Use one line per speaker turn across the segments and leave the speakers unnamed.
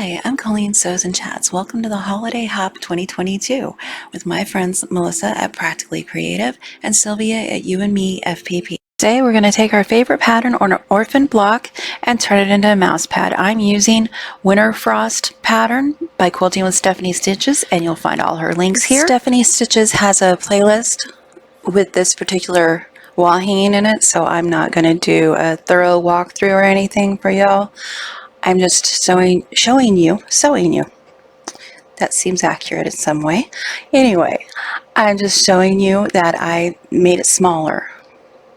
Hi, I'm Coleen Sews and Chats. Welcome to the Holiday Hop 2022 with my friends Melissa at Practically Creative and Sylvia at you&meFPP. Today we're going to take our favorite pattern or an orphan block and turn it into a mouse pad. I'm using Winter Frost pattern by Quilting with Stephanie Stitches, and you'll find all her links here. Stephanie Stitches has a playlist with this particular wall hanging in it, so I'm not going to do a thorough walkthrough or anything for y'all. I'm just showing you. That seems accurate in some way. Anyway, I'm just showing you that I made it smaller.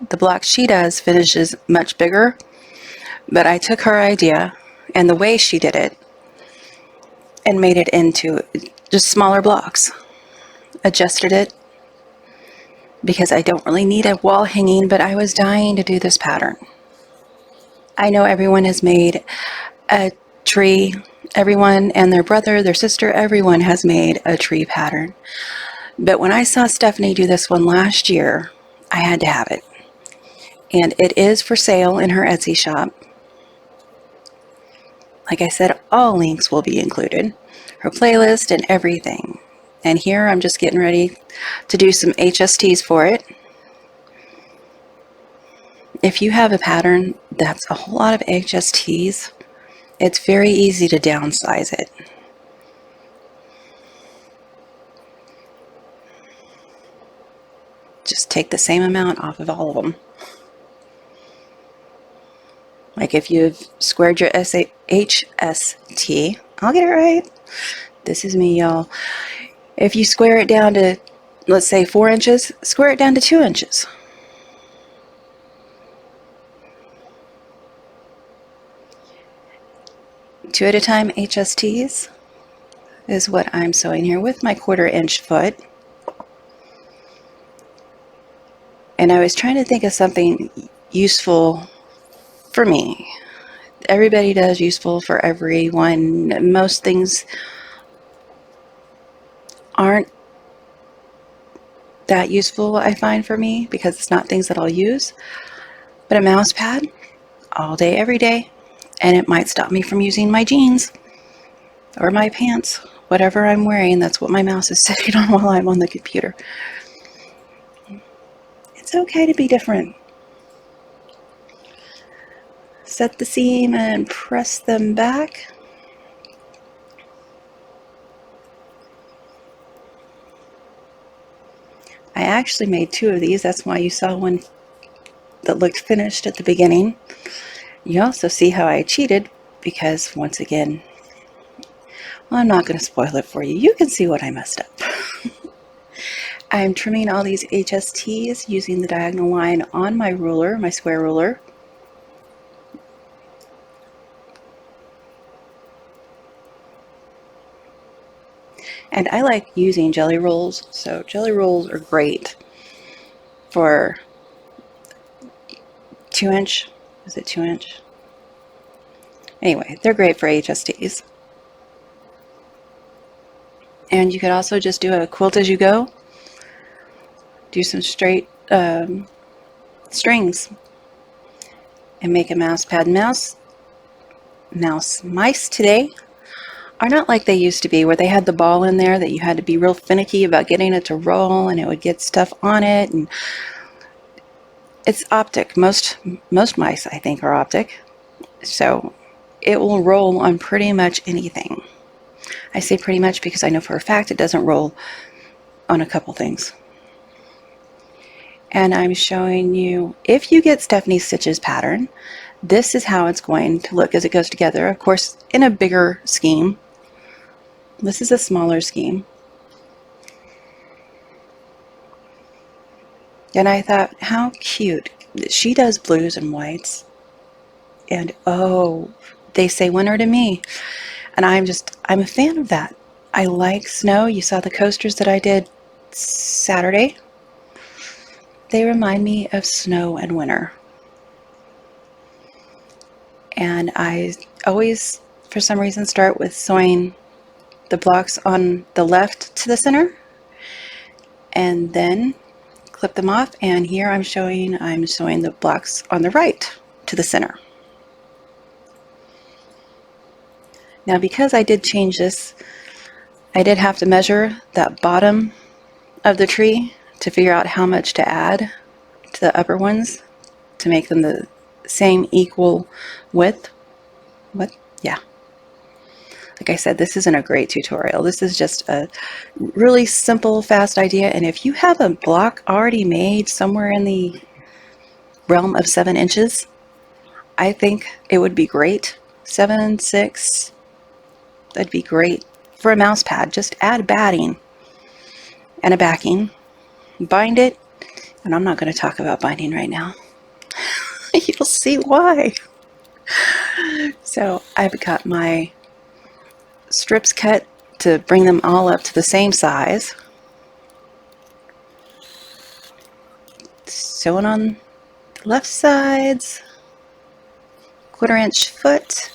The block she does finishes much bigger, but I took her idea and the way she did it and made it into just smaller blocks. Adjusted it because I don't really need a wall hanging, but I was dying to do this pattern. I know everyone has made a tree. Everyone and their brother, their sister, everyone has made a tree pattern. But when I saw Stephanie do this one last year, I had to have it. And it is for sale in her Etsy shop. Like I said, all links will be included. Her playlist and everything. And here I'm just getting ready to do some HSTs for it. If you have a pattern that's a whole lot of HSTs, it's very easy to downsize it. Just take the same amount off of all of them. Like if you've squared your HST, I'll get it right. This is me, y'all. If you square it down to, let's say 4 inches, square it down to 2 inches. Two at a time HSTs is what I'm sewing here with my 1/4 inch foot. And I was trying to think of something useful for me. Everybody does useful for everyone. Most things aren't that useful, I find, for me, because it's not things that I'll use. But a mouse pad all day, every day, and it might stop me from using my jeans or my pants, whatever I'm wearing. That's what my mouse is sitting on while I'm on the computer. It's okay to be different. Set the seam and press them back. I actually made 2 of these. That's why you saw one that looked finished at the beginning. You also see how I cheated because, once again, well, I'm not going to spoil it for you. You can see what I messed up. I'm trimming all these HSTs using the diagonal line on my ruler, my square ruler. And I like using jelly rolls, so jelly rolls are great for 2 inch. Is it 2 inch? Anyway, they're great for HSTs. And you could also just do a quilt as you go. Do some straight strings and make a mouse pad. Mice today are not like they used to be, where they had the ball in there that you had to be real finicky about getting it to roll and it would get stuff on it. And it's optic. Most mice, I think, are optic. So it will roll on pretty much anything. I say pretty much because I know for a fact it doesn't roll on a couple things. And I'm showing you, if you get Stephanie Stitches pattern, this is how it's going to look as it goes together. Of course, in a bigger scheme. This is a smaller scheme. And I thought, how cute. She does blues and whites. And oh, they say winter to me. And I'm a fan of that. I like snow. You saw the coasters that I did Saturday. They remind me of snow and winter. And I always, for some reason, start with sewing the blocks on the left to the center and then clip them off. And here I'm sewing the blocks on the right to the center. Now, because I did change this, I did have to measure that bottom of the tree to figure out how much to add to the upper ones to make them the same equal width. What? Yeah. Like I said, this isn't a great tutorial. This is just a really simple, fast idea. And if you have a block already made somewhere in the realm of 7 inches, I think it would be great. 7, 6, that'd be great for a mouse pad. Just add batting and a backing, bind it, and I'm not going to talk about binding right now. You'll see why. So I've got my strips cut to bring them all up to the same size. Sewing on the left sides, 1/4 inch foot.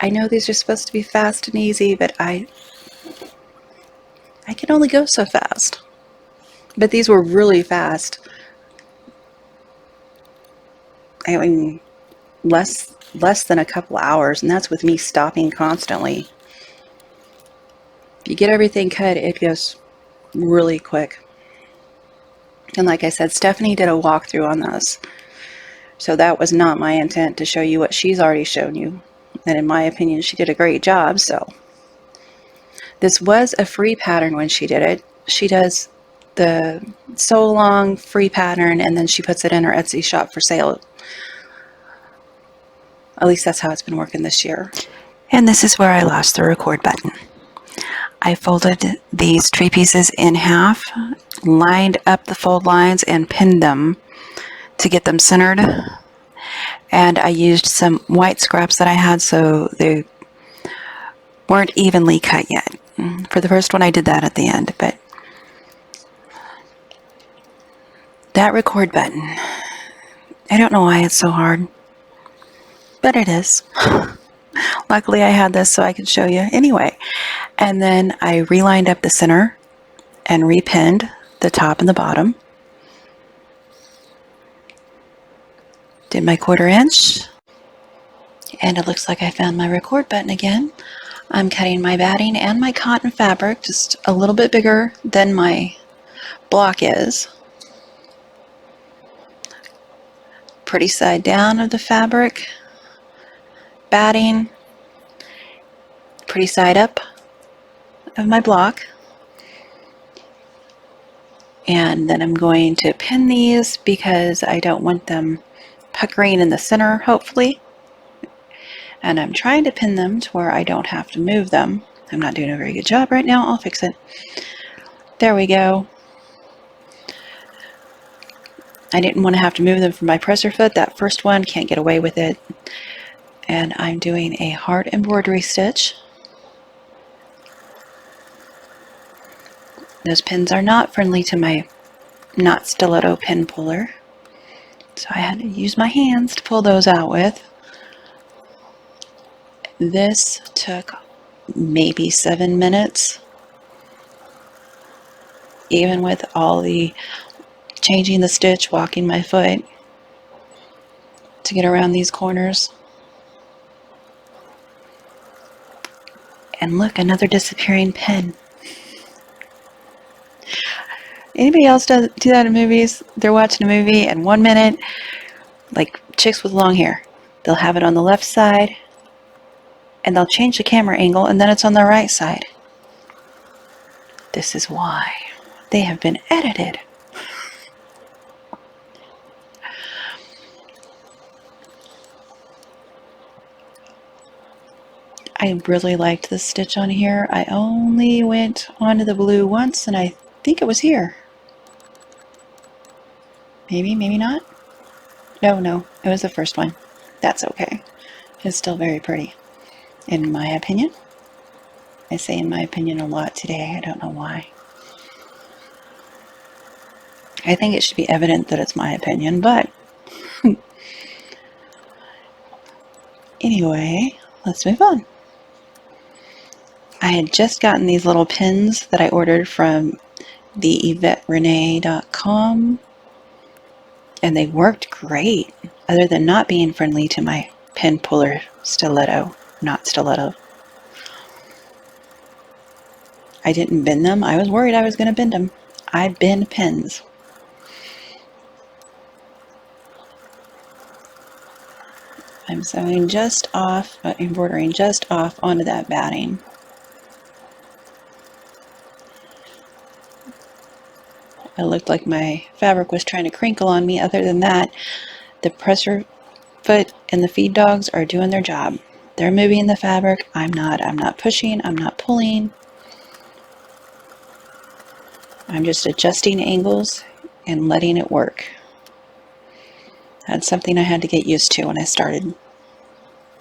I know these are supposed to be fast and easy, but I can only go so fast. But these were really fast. I mean, less than a couple hours, and that's with me stopping constantly. If you get everything cut, it goes really quick. And like I said, Stephanie did a walkthrough on this. So that was not my intent to show you what she's already shown you. And in my opinion, she did a great job. So this was a free pattern when she did it. She does the Sew Along free pattern, and then she puts it in her Etsy shop for sale. At least that's how it's been working this year. And this is where I lost the record button. I folded these tree pieces in half, lined up the fold lines, and pinned them to get them centered. And I used some white scraps that I had so they weren't evenly cut yet. For the first one, I did that at the end, but that record button, I don't know why it's so hard, but it is. Luckily, I had this so I could show you anyway. And then I relined up the center and repinned the top and the bottom. Did my 1/4 inch. And it looks like I found my record button again. I'm cutting my batting and my cotton fabric just a little bit bigger than my block is. Pretty side down of the fabric. Batting. Pretty side up of my block. And then I'm going to pin these because I don't want them puckering in the center, hopefully. And I'm trying to pin them to where I don't have to move them. I'm not doing a very good job right now. I'll fix it. There we go. I didn't want to have to move them from my presser foot. That first one, can't get away with it. And I'm doing a heart embroidery stitch. Those pins are not friendly to my not stiletto pin puller. So I had to use my hands to pull those out with. This took maybe 7 minutes, even with all the changing the stitch, walking my foot to get around these corners. And look, another disappearing pin. Anybody else do that in movies? They're watching a movie and 1 minute, like chicks with long hair, they'll have it on the left side and they'll change the camera angle and then it's on the right side. This is why they have been edited. I really liked this stitch on here. I only went onto the blue once and I think it was here. Maybe, maybe not. No, it was the first one. That's okay. It's still very pretty, in my opinion. I say in my opinion a lot today. I don't know why. I think it should be evident that it's my opinion, but anyway, let's move on. I had just gotten these little pins that I ordered from the YvetteRenee.com, and they worked great, other than not being friendly to my pin puller stiletto, not stiletto. I didn't bend them. I was worried I was going to bend them. I bend pins. I'm sewing just off, embroidering just off onto that batting. It looked like my fabric was trying to crinkle on me. Other than that, the presser foot and the feed dogs are doing their job. They're moving the fabric. I'm not pushing. I'm not pulling. I'm just adjusting angles and letting it work. That's something I had to get used to when I started.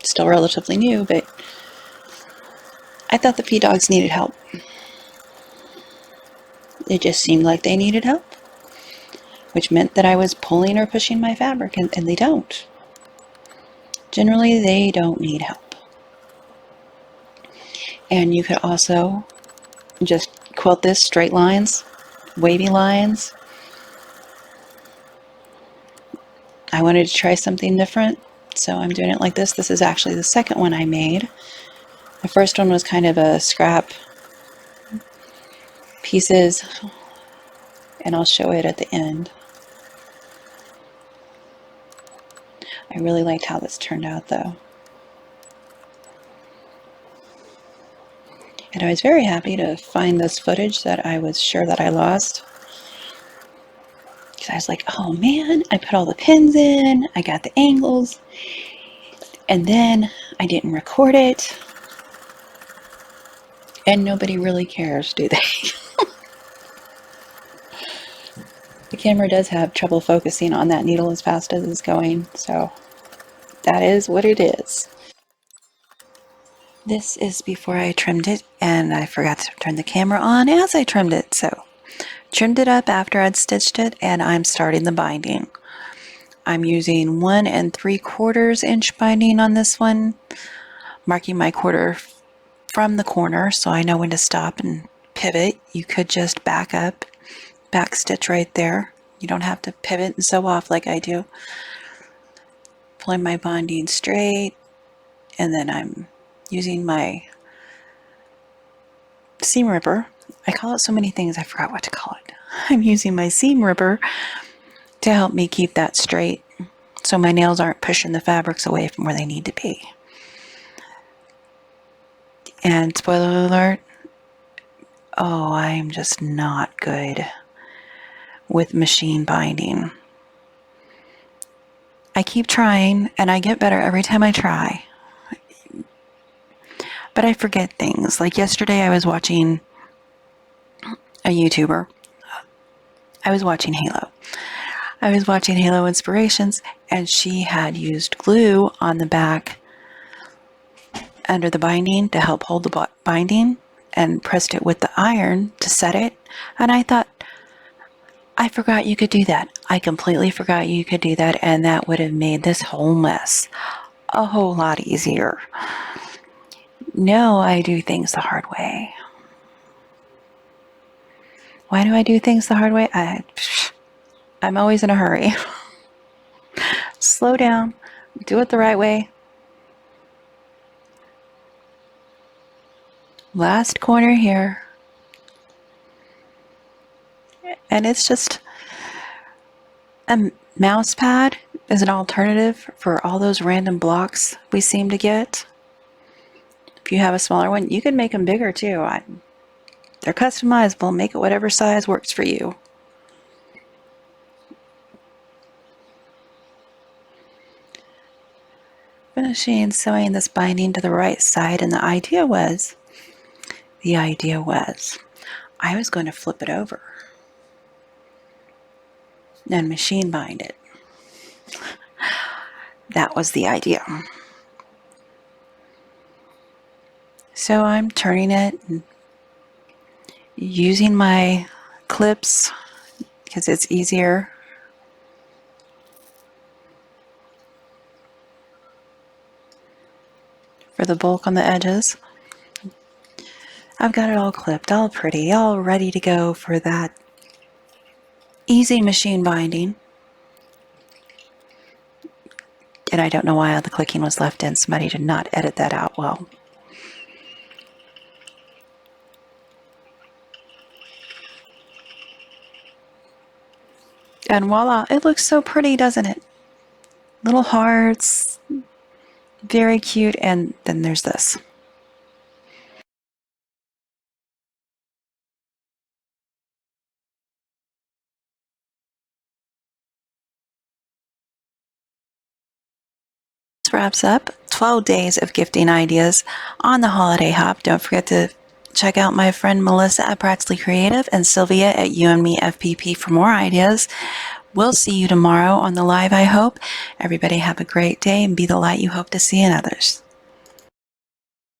Still relatively new, but I thought the feed dogs needed help. It just seemed like they needed help, which meant that I was pulling or pushing my fabric, and they don't. Generally, they don't need help. And you could also just quilt this straight lines, wavy lines. I wanted to try something different, so I'm doing it like this. This is actually the second one I made. The first one was kind of a scrap pieces, and I'll show it at the end. I really liked how this turned out though. And I was very happy to find this footage that I was sure that I lost. Because I was like, oh man, I put all the pins in, I got the angles, and then I didn't record it. And nobody really cares, do they? The camera does have trouble focusing on that needle as fast as it's going, so that is what it is. This is before I trimmed it, and I forgot to turn the camera on as I trimmed it, so trimmed it up after I'd stitched it, and I'm starting the binding. I'm using 1 3/4 inch binding on this one, marking my quarter from the corner so I know when to stop and pivot. You could just back up, back stitch right there. You don't have to pivot and sew off like I do. Pulling my binding straight, and then I'm using my seam ripper. I call it so many things I forgot what to call it. I'm using my seam ripper to help me keep that straight so my nails aren't pushing the fabrics away from where they need to be. And spoiler alert, oh, I'm just not good with machine binding. I keep trying and I get better every time I try. But I forget things. Like yesterday I was watching a YouTuber. I was watching Halo. I was watching Halo Inspirations, and she had used glue on the back under the binding to help hold the binding and pressed it with the iron to set it. And I thought, I forgot you could do that. I completely forgot you could do that, and that would have made this whole mess a whole lot easier. No, I do things the hard way. Why do I do things the hard way? I'm always in a hurry. Slow down, do it the right way. Last corner here. And it's just a mouse pad is an alternative for all those random blocks we seem to get. If you have a smaller one, you can make them bigger too. They're customizable. Make it whatever size works for you. Finishing sewing this binding to the right side, and the idea was I was going to flip it over and machine bind it. That was the idea. So I'm turning it and using my clips because it's easier. For the bulk on the edges. I've got it all clipped, all pretty, all ready to go for that easy machine binding. And I don't know why all the clicking was left in. Somebody did not edit that out well. And voila, it looks so pretty, doesn't it? Little hearts, very cute. And then there's this. This wraps up 12 days of gifting ideas on the Holiday Hop. Don't forget to check out my friend Melissa at Practically Creative and Sylvia at you&meFPP for more ideas. We'll see you tomorrow on the live, I hope. Everybody have a great day and be the light you hope to see in others.